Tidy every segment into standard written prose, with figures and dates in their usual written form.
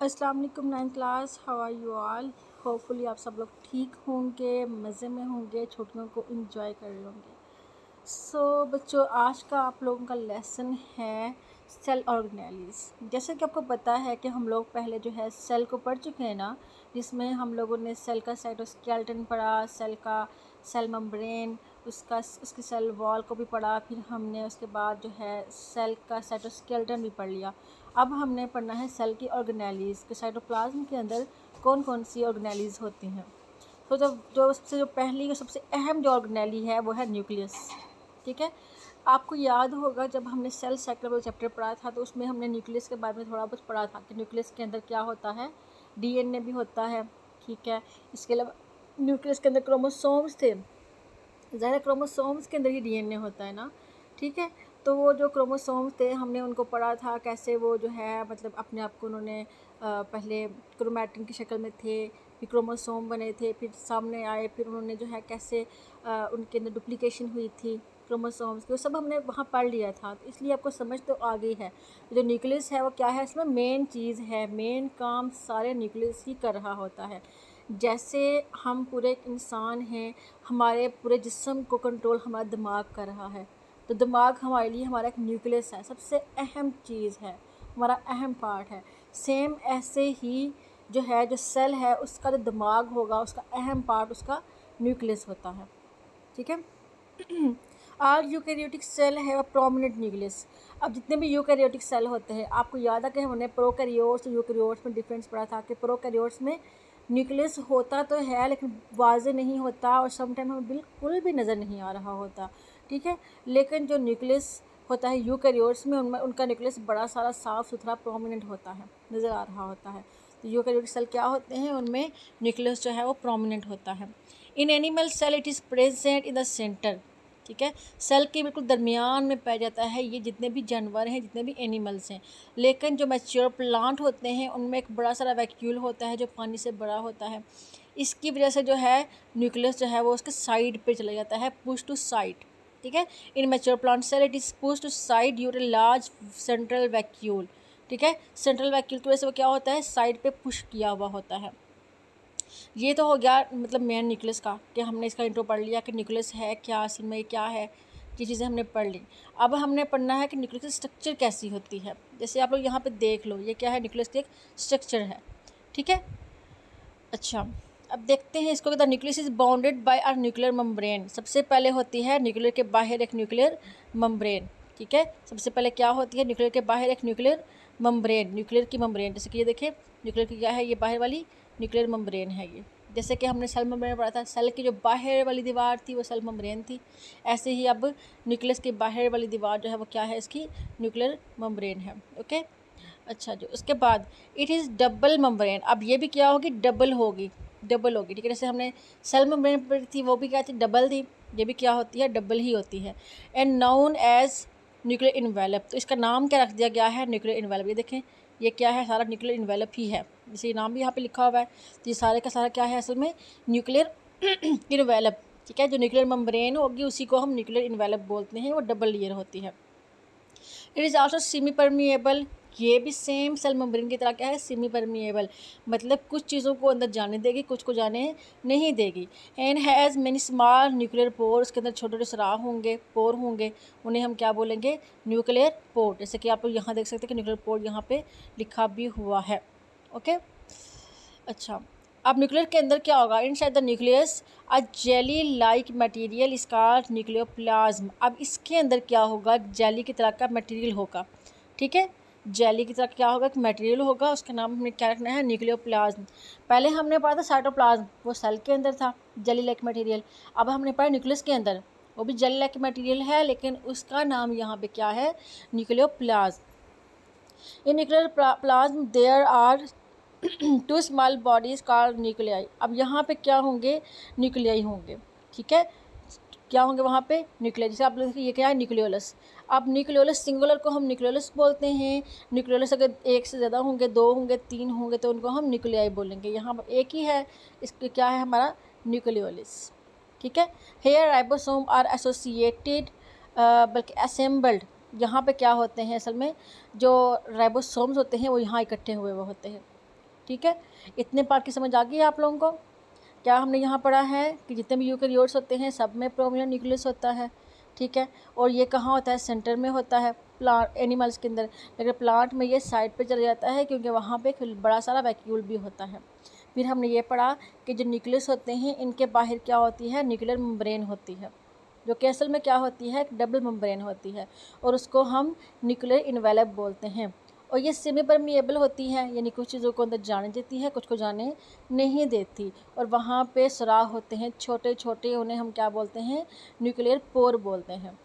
अस्सलाम वालेकुम 9th class, how are you all. Hopefully आप सब लोग ठीक होंगे, मज़े में होंगे, छुट्टियों को एंजॉय कर रहे होंगे। सो बच्चों, आज का आप लोगों का लेसन है सेल ऑर्गेनेलिस। जैसे कि आपको पता है कि हम लोग पहले जो है सेल को पढ़ चुके हैं ना, जिसमें हम लोगों ने सेल का साइटोस्केलेटन पढ़ा, सेल मेम्ब्रेन, उसकी सेल वॉल को भी पढ़ा, फिर हमने उसके बाद जो है सेल का साइटोस्केलेटन भी पढ़ लिया। अब हमने पढ़ना है सेल की ऑर्गेनेलिस कि साइटोप्लाज्म के अंदर कौन कौन सी ऑर्गेनेलिस होती हैं। तो जो पहली और सबसे अहम जो ऑर्गेनेली है वो है न्यूक्लियस। ठीक है, आपको याद होगा जब हमने सेल साइकिल वाला चैप्टर पढ़ा था तो उसमें हमने न्यूक्लियस के बारे में थोड़ा बहुत पढ़ा था कि न्यूक्लियस के अंदर क्या होता है, डीएनए भी होता है। ठीक है, इसके अलावा न्यूक्लियस के अंदर क्रोमोसोम्स थे, ज़ाहिर क्रोमोसोम्स के अंदर ही डीएनए होता है ना। ठीक है, तो वो जो क्रोमोसोम्स थे हमने उनको पढ़ा था कैसे वो जो है मतलब अपने आप को उन्होंने पहले क्रोमैटिन की शक्ल में थे, फिर क्रोमोसोम बने थे, फिर सामने आए, फिर उन्होंने जो है कैसे उनके अंदर डुप्लीकेशन हुई थी क्रोमोसोम्स की, वो सब हमने वहाँ पढ़ लिया था। तो इसलिए आपको समझ तो आ गई है जो न्यूक्लियस है वो क्या है, इसमें मेन चीज़ है, मेन काम सारे न्यूक्लियस ही कर रहा होता है। जैसे हम पूरे एक इंसान हैं, हमारे पूरे जिस्म को कंट्रोल हमारा दिमाग कर रहा है, तो दिमाग हमारे लिए हमारा एक न्यूक्लियस है, सबसे अहम चीज़ है, हमारा अहम पार्ट है। सेम ऐसे ही जो है जो सेल है उसका जो दिमाग होगा उसका अहम पार्ट उसका न्यूक्लियस होता है। ठीक है, आर यूकैरियोटिक सेल है प्रोमिनेंट न्यूक्लियस। अब जितने भी यूकैरियोटिक सेल होते हैं, आपको याद है कि हमने प्रोकैरियोट्स और यूकैरियोट्स में डिफरेंस पढ़ा था कि प्रोकैरियोट्स में न्यूक्लियस होता तो है लेकिन वाज़े नहीं होता और समटाइम हमें बिल्कुल भी नज़र नहीं आ रहा होता। ठीक है, लेकिन जो न्यूक्लियस होता है यूकैरियोट्स में उनमें उनका न्यूक्लियस बड़ा सारा साफ़ सुथरा प्रोमिनेंट होता है, नज़र आ रहा होता है। तो यूकैरियोटिक सेल क्या होते हैं, उनमें न्यूक्लियस जो है वो प्रोमिनेंट होता है। In animal cell it is present in the center. ठीक है, सेल के बिल्कुल दरमियान में पाया जाता है ये जितने भी जानवर हैं, जितने भी एनिमल्स हैं। लेकिन जो मैच्योर प्लांट होते हैं उनमें एक बड़ा सारा वैक्यूल होता है जो पानी से बड़ा होता है। इसकी वजह से जो है न्यूक्लियस जो है वो उसके साइड पे चला जाता है, पुश टू साइड। ठीक है, in mature plant cell it is push to side due to large central vacuole. ठीक है, सेंट्रल वैक्यूल की वजह से वो क्या होता है, साइड पे पुश किया हुआ होता है। ये तो हो गया मतलब मेन न्यूक्लियस का कि हमने इसका इंट्रो पढ़ लिया कि न्यूक्लियस है क्या, असल में क्या है, ये चीज़ें हमने पढ़ ली। अब हमने पढ़ना है कि न्यूक्लियस की स्ट्रक्चर कैसी होती है। जैसे आप लोग यहाँ पे देख लो, ये क्या है, न्यूक्लियस की एक स्ट्रक्चर है। ठीक है, अच्छा अब देखते हैं इसको। The nucleus is bounded by our nuclear membrane. सबसे पहले होती है न्यूक्लियर के बाहर एक न्यूक्लियर मेम्ब्रेन। ठीक है, सबसे पहले क्या होती है, न्यूक्लियर के बाहर एक न्यूक्लियर मेम्ब्रेन, न्यूक्लियर की मेम्ब्रेन। जैसे कि ये देखिए न्यूक्लियर की क्या है, ये बाहर वाली न्यूक्लियर मेम्ब्रेन है ये। जैसे कि हमने सेल मेम्ब्रेन पढ़ा था, सेल की जो बाहर वाली दीवार थी वो सेल मेम्ब्रेन थी, ऐसे ही अब न्यूक्लियस की बाहर वाली दीवार जो है वो क्या है, इसकी न्यूक्लियर मेम्ब्रेन है। ओके, अच्छा जो उसके बाद इट इज़ डबल मेम्ब्रेन। अब ये भी क्या होगी, डबल होगी, डबल होगी। ठीक है, जैसे हमने सेल मेम्ब्रेन पर थी वो भी क्या थी, डबल थी, ये भी क्या होती है, डबल ही होती है। And known as nuclear envelope. तो इसका नाम क्या रख दिया गया है, न्यूक्लियर इन्वेलप। ये देखें ये क्या है, सारा न्यूक्लियर इन्वेलप ही है, जैसे ये नाम भी यहाँ पे लिखा हुआ है। तो ये सारे का सारा क्या है, असल में न्यूक्लियर इन्वेलप। ठीक है, जो न्यूक्लियर मेम्ब्रेन होगी उसी को हम न्यूक्लियर इन्वेलप बोलते हैं, वो डबल लेयर होती है। It is also semi permeable. ये भी सेम सेल मेम्ब्रेन की तरह क्या है, सेमी परमिएबल, मतलब कुछ चीज़ों को अंदर जाने देगी, कुछ को जाने नहीं देगी। And has many small nuclear pore. उसके अंदर छोटे छोटे सुराख होंगे, पोर होंगे, उन्हें हम क्या बोलेंगे, न्यूक्लियर पोर। जैसे कि आप लोग यहाँ देख सकते हैं कि न्यूक्लियर पोर यहाँ पे लिखा भी हुआ है। ओके, अच्छा अब न्यूक्लियर के अंदर क्या होगा, inside the nucleus a jelly like material is called nucleoplasm. अब इसके अंदर क्या होगा, जेली की तरह का मटेरियल होगा। ठीक है, जेली की तरह क्या होगा, कि मटेरियल होगा, उसका नाम हमें क्या रखना है, न्यूक्लियोप्लाज्म। पहले हमने पढ़ा था साइटोप्लाज्म, वो सेल के अंदर था, जेली लाइक मटेरियल। अब हमने पढ़ा न्यूक्लियस के अंदर, वो भी जेली लाइक मटेरियल है लेकिन उसका नाम यहाँ पे क्या है, nucleoplasm. In nuclear plasm there are two small bodies called nuclei. अब यहाँ पे क्या होंगे, न्यूक्लियाई होंगे। ठीक है, क्या होंगे वहाँ पे, न्यूक्लियाई। जैसे आप लोग देखिए ये क्या है, न्यूक्लियोलस। अब न्यूक्लियोलस सिंगुलर को हम न्यूक्लियोलस बोलते हैं, न्यूक्लियोलस अगर एक से ज़्यादा होंगे, दो होंगे, तीन होंगे तो उनको हम न्यूक्लियाई बोलेंगे। यहाँ पर एक ही है, इसके क्या है हमारा न्यूक्लियोलस। ठीक है, हेयर राइबोसोम आर एसोसिएटेड बल्कि असेंबल्ड। यहाँ पे क्या होते हैं, असल में जो राइबोसोम्स होते हैं वो यहाँ इकट्ठे हुए हुए होते हैं। ठीक है, इतने पार्ट की समझ आ गई आप लोगों को। क्या हमने यहाँ पढ़ा है कि जितने भी यूकेरियोट्स होते हैं सब में प्रोमिनेंट न्यूक्लियस होता है, ठीक है। और ये कहाँ होता है, सेंटर में होता है प्लांट एनिमल्स के अंदर, लेकिन प्लांट में ये साइड पे चला जाता है क्योंकि वहाँ पे एक बड़ा सारा वैक्यूल भी होता है। फिर हमने ये पढ़ा कि जो न्यूक्लियस होते हैं इनके बाहर क्या होती है, न्यूक्लियर मेम्ब्रेन होती है, जो कि असल में क्या होती है, एक डबल मेम्ब्रेन होती है, और उसको हम न्यूक्लियर इन्वेलप बोलते हैं। और ये सेमी परमिएबल होती है, यानी कुछ चीज़ों को अंदर जाने देती है, कुछ को जाने नहीं देती। और वहाँ पे सुराख होते हैं छोटे छोटे, उन्हें हम क्या बोलते हैं, न्यूक्लियर पोर बोलते हैं,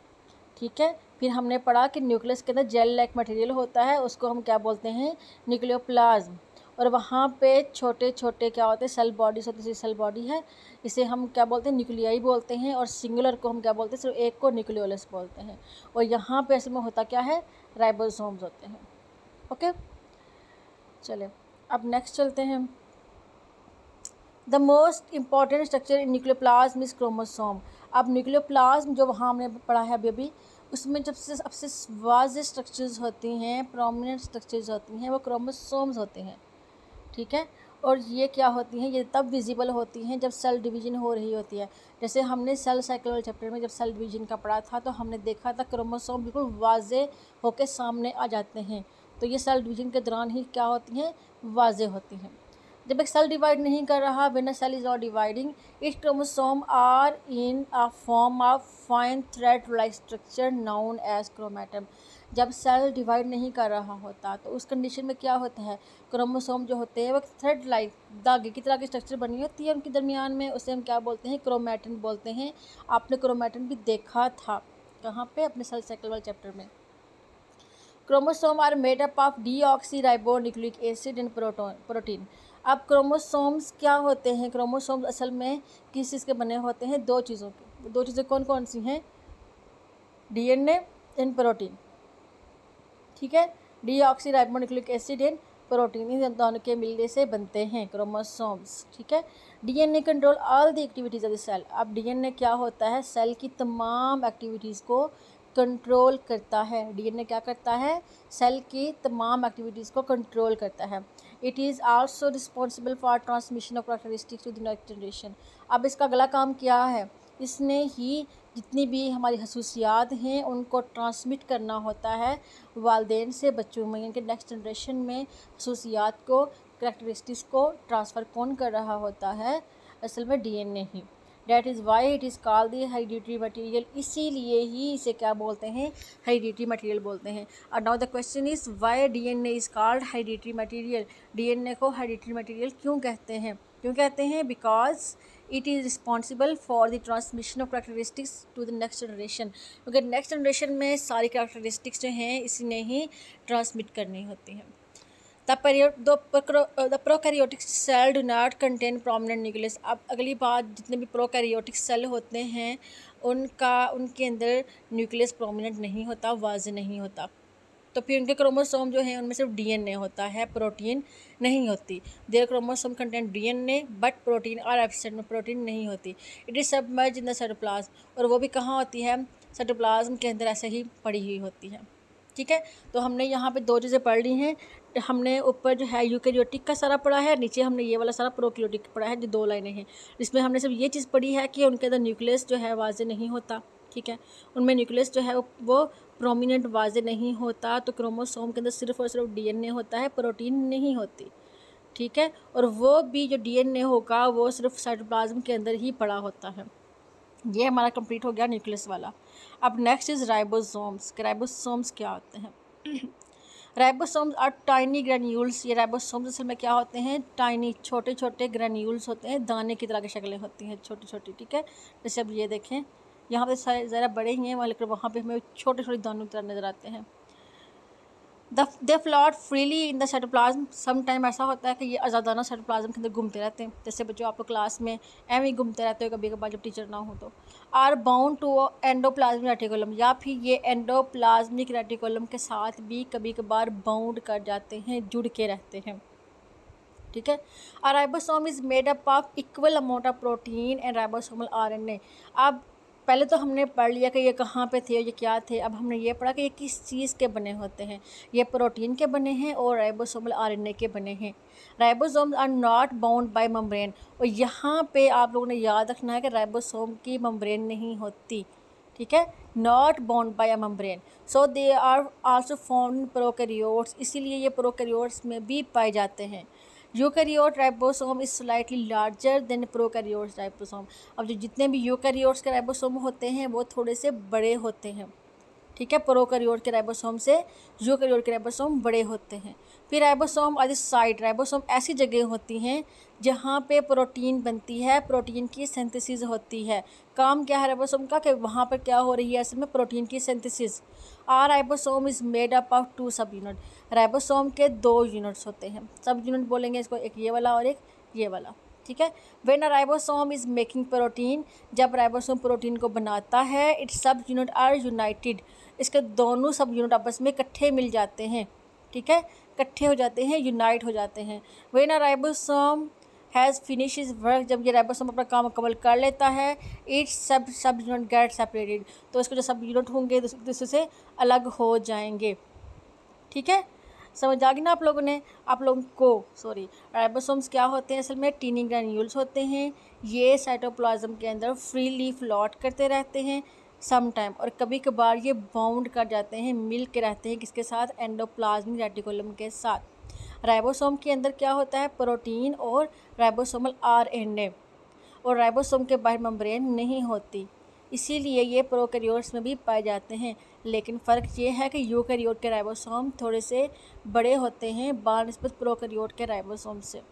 ठीक है। फिर हमने पढ़ा कि न्यूक्लियस के अंदर जेल लाइक मटेरियल होता है, उसको हम क्या बोलते हैं, न्यूक्लियोप्लाज्म। और वहाँ पे छोटे छोटे क्या होते हैं, सेल बॉडीज होती है, सेल बॉडी है, इसे हम क्या बोलते हैं, न्यूक्लियाई बोलते हैं। और सिंगुलर को हम क्या बोलते हैं, सिर्फ एक को न्यूक्लियोलस बोलते हैं। और यहाँ पे असल में होता क्या है, राइबोसोम्स होते हैं। ओके, चले अब नेक्स्ट चलते हैं। The most important structure in nucleoplasm is chromosome. अब न्यूक्लियोप्लाज्म जो वहाँ हमने पढ़ा है अभी उसमें जब से सबसे वाज़ेह स्ट्रक्चर्स होती हैं, प्रोमिनेंट स्ट्रक्चर्स होती हैं, वो क्रोमोसोम्स होते हैं, ठीक है। और ये क्या होती हैं, ये तब विजिबल होती हैं जब सेल डिवीजन हो रही होती है। जैसे हमने सेल साइकिल वाले चैप्टर में जब सेल डिवीजन का पढ़ा था तो हमने देखा था क्रोमोसोम बिल्कुल वाज़ेह होकर सामने आ जाते हैं। तो ये सेल डिवीजन के दौरान ही क्या होती हैं, वाज़ेह होती हैं। जब एक सेल डिवाइड नहीं कर रहा, when a cell is not dividing, its chromosome are in a form of fine thread like structure known as chromatin. जब सेल डिवाइड नहीं कर रहा होता तो उस कंडीशन में क्या होता है, क्रोमोसोम जो होते हैं वो थ्रेड लाइक धागे की तरह की स्ट्रक्चर बनी होती है उनके दरमियान में, उसे हम क्या बोलते हैं, क्रोमैटिन बोलते हैं। आपने क्रोमैटिन भी देखा था कहाँ पे, अपने सेल साइकिल वाले चैप्टर में। Chromosome are made up of deoxyribonucleic acid and protein. अब क्रोमोसोम्स क्या होते हैं, क्रोमोसोम्स असल में किस चीज़ के बने होते हैं, दो चीज़ों के। दो चीज़ें कौन कौन सी हैं, डीएनए एंड प्रोटीन, ठीक है। डीऑक्सीराइबोन्यूक्लिक एसिड एंड प्रोटीन, इन दोनों के मिलने से बनते हैं क्रोमोसोम्स, ठीक है। DNA control all the activities of the cell. अब डीएनए क्या होता है, सेल की तमाम एक्टिविटीज़ को कंट्रोल करता है। डीएनए क्या करता है, सेल की तमाम एक्टिविटीज़ को कंट्रोल करता है। It is also responsible for transmission of characteristics to the next generation. अब इसका अगला काम क्या है, इसने ही जितनी भी हमारी खसूसियात हैं उनको ट्रांसमिट करना होता है वालिदैन से बच्चों में, यानी कि नेक्स्ट जनरेशन में खसूसियात को, कैरेक्टरिस्टिक्स को ट्रांसफ़र कौन कर रहा होता है, असल में DNA he. That is why it is called the hereditary material. इसीलिए ही इसे क्या बोलते हैं, हेरिडिटरी मटीरियल बोलते हैं। और now the question is why DNA is called hereditary material. DNA को हेरिडिटरी मटीरियल क्यों कहते हैं, क्यों कहते हैं, because it is responsible for the transmission of characteristics to the next generation. क्योंकि नेक्स्ट जनरेशन में सारी कैरेक्टरिस्टिक्स जो हैं इसने ही ट्रांसमिट करनी होती हैं। The prokaryotic cell do not contain prominent nucleus. अब अगली बात, जितने भी प्रोकैरियोटिक सेल होते हैं उनके अंदर न्यूक्लियस प्रोमिनेंट नहीं होता, वाज़ेह नहीं होता। तो फिर उनके क्रोमोसोम जो हैं उनमें सिर्फ डीएनए होता है, प्रोटीन नहीं होती। There chromosome content DNA but protein are absent, में प्रोटीन नहीं होती। It is submerge in the cytoplasm, और वो भी कहाँ होती है, साइटोप्लाज्म के अंदर ऐसे ही पड़ी हुई होती है, ठीक है। तो हमने यहाँ पे दो चीज़ें पढ़ ली हैं। हमने ऊपर जो है यूकेरियोटिक का सारा पढ़ा है, नीचे हमने ये वाला सारा प्रोकैरियोटिक पढ़ा है, जो दो लाइनें हैं। जिसमें हमने सिर्फ ये चीज़ पढ़ी है कि उनके अंदर न्यूक्लियस जो है वाज़ेह नहीं होता, ठीक है। उनमें न्यूक्लियस जो है वो प्रोमिनेंट वाज़ेह नहीं होता। तो क्रोमोसोम के अंदर सिर्फ और सिर्फ डीएनए होता है, प्रोटीन नहीं होती, ठीक है। और वो भी जो डीएनए होगा वो सिर्फ साइटोप्लाज्म के अंदर ही पड़ा होता है। ये हमारा कंप्लीट हो गया न्यूक्लियस वाला। अब नेक्स्ट इज़ राइबोसोम्स। राइबोसोम्स क्या होते हैं, राइबोसोम्स आर टाइनी ग्रैन्यूल्स। ये राइबोसोम्स असल में क्या होते हैं, टाइनी छोटे छोटे ग्रैन्यूल्स होते हैं, दाने की तरह की शक्लें होती हैं, छोटी छोटी, ठीक है। जैसे अब ये देखें, यहाँ पे ज़रा बड़े ही हैं, लेकिन वहाँ पे हमें छोटे छोटे दानों की तरह नज़र आते हैं। They float freely in the cytoplasm. Some time ऐसा होता है कि ये आज़ादाना साइटोप्लाज्म के अंदर घूमते रहते हैं, जैसे बच्चों आपको क्लास में एवं ही घूमते रहते हो कभी कभार जब टीचर ना हो तो। Are bound to endoplasmic reticulum, या फिर ये एंडोप्लाज्मिक रेटिकुलम के साथ भी कभी कभार बाउंड कर जाते हैं, जुड़ के रहते हैं, ठीक है। Ribosome is made up of equal amount of protein and ribosomal RNA. अब पहले तो हमने पढ़ लिया कि ये कहाँ पे थे, ये क्या थे। अब हमने ये पढ़ा कि ये किस चीज़ के बने होते हैं। ये प्रोटीन के बने हैं और राइबोसोमल आरएनए के बने हैं। Ribosomes are not bound by membrane, और यहाँ पे आप लोगों ने याद रखना है कि राइबोसोम की मेम्ब्रेन नहीं होती, ठीक है, not bound by a membrane. So they are also found in prokaryotes, इसीलिए ये प्रोकैरियोट्स में भी पाए जाते हैं। Eukaryote ribosome is slightly larger than prokaryotes ribosome. अब जो जितने भी यूकैरियोट्स के राइबोसोम होते हैं वो थोड़े से बड़े होते हैं, ठीक है, प्रोकैरियोट के राइबोसोम से यूकैरियोट के राइबोसोम बड़े होते हैं। फिर राइबोसोम आदि साइट, राइबोसोम ऐसी जगह होती हैं जहाँ पे प्रोटीन बनती है, प्रोटीन की सिंथेसिस होती है। काम क्या है राइबोसोम का, कि वहाँ पर क्या हो रही है असल में, प्रोटीन की synthesis. Our ribosome is made up of 2 sub unit. Ribosome के 2 यूनिट्स होते हैं, सब यूनिट बोलेंगे इसको, एक ये वाला और एक ये वाला, ठीक है। When a ribosome is making protein, जब राइबोसोम प्रोटीन को बनाता है, इट्स सब यूनिट आर यूनाइटेड, इसके दोनों सब यूनिट आपस में इकट्ठे मिल जाते हैं, ठीक है, इकट्ठे हो जाते हैं, यूनाइट हो जाते हैं। When a ribosome has finish is work, जब ये राइबोसोम अपना काम मुकम्मल कर लेता है, इट्स सब यूनिट गेट सेपरेटेड, तो इसके जो सब यूनिट होंगे दूसरे से अलग हो जाएंगे, ठीक है। समझ आ गई ना आप लोगों ने, आप लोगों को, सॉरी। राइबोसोम्स क्या होते हैं असल में, टीनी ग्रैन्यूल्स होते हैं। ये साइटोप्लाज्म के अंदर फ्रीली फ्लॉट करते रहते हैं सम टाइम, और कभी कभार ये बाउंड कर जाते हैं, मिल के रहते हैं किसके साथ, एंडोप्लाज्मिक रेटिकुलम के साथ। राइबोसोम के अंदर क्या होता है, प्रोटीन और राइबोसोमल आरएनए, और राइबोसोम के बाहर मेम्ब्रेन नहीं होती, इसीलिए ये प्रोकैरियोट्स में भी पाए जाते हैं। लेकिन फ़र्क ये है कि यूकैरियोट के राइबोसोम थोड़े से बड़े होते हैं बानिस्बत प्रोकैरियोट के राइबोसोम से।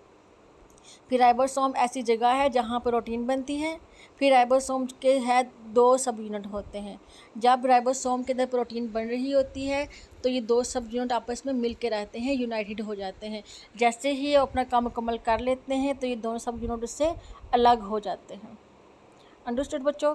फिर राइबोसोम ऐसी जगह है जहाँ प्रोटीन बनती है। फिर राइबोसोम के है 2 सब यूनिट होते हैं। जब राइबोसोम के अंदर प्रोटीन बन रही होती है तो ये 2 सब यूनिट आपस में मिल के रहते हैं, यूनाइटेड हो जाते हैं। जैसे ही ये अपना काम मुकम्मल कर लेते हैं तो ये दोनों सब यूनिट उससे अलग हो जाते हैं। अंडरस्टूड बच्चों?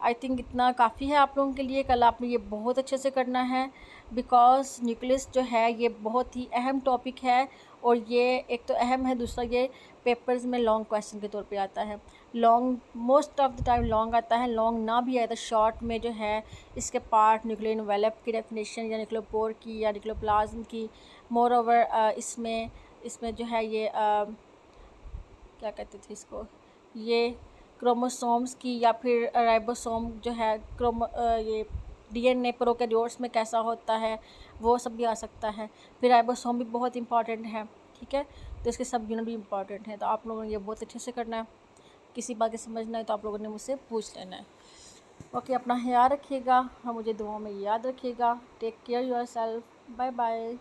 आई थिंक इतना काफ़ी है आप लोगों के लिए। कल आपने ये बहुत अच्छे से करना है, बिकॉज न्यूक्लियस जो है ये बहुत ही अहम टॉपिक है, और ये एक तो अहम है, दूसरा ये पेपर्स में लॉन्ग क्वेश्चन के तौर पे आता है। Long most of the time long आता है, लॉन्ग ना भी आए तो शॉर्ट में जो है इसके पार्ट, न्यूक्लियर एनवेलप की डेफिनेशन या न्यूक्लियोपोर की या न्यूक्लियोप्लाज्म की, मोर ओवर इसमें जो है ये क्या कहते थे इसको, ये क्रोमोसोम्स की, या फिर राइबोसोम जो है ये डीएनए प्रोकैरियोट्स में कैसा होता है वो सब भी आ सकता है। फिर राइबोसोम भी बहुत इंपॉर्टेंट है, ठीक है, तो इसके सब यूनिट भी इंपॉर्टेंट है। तो आप लोगों ने ये बहुत अच्छे से करना है। किसी बात की समझना है तो आप लोगों ने मुझसे पूछ लेना है। ओके, अपना ख्याल रखिएगा और मुझे दुआओं में याद रखिएगा। Take care yourself. Bye bye.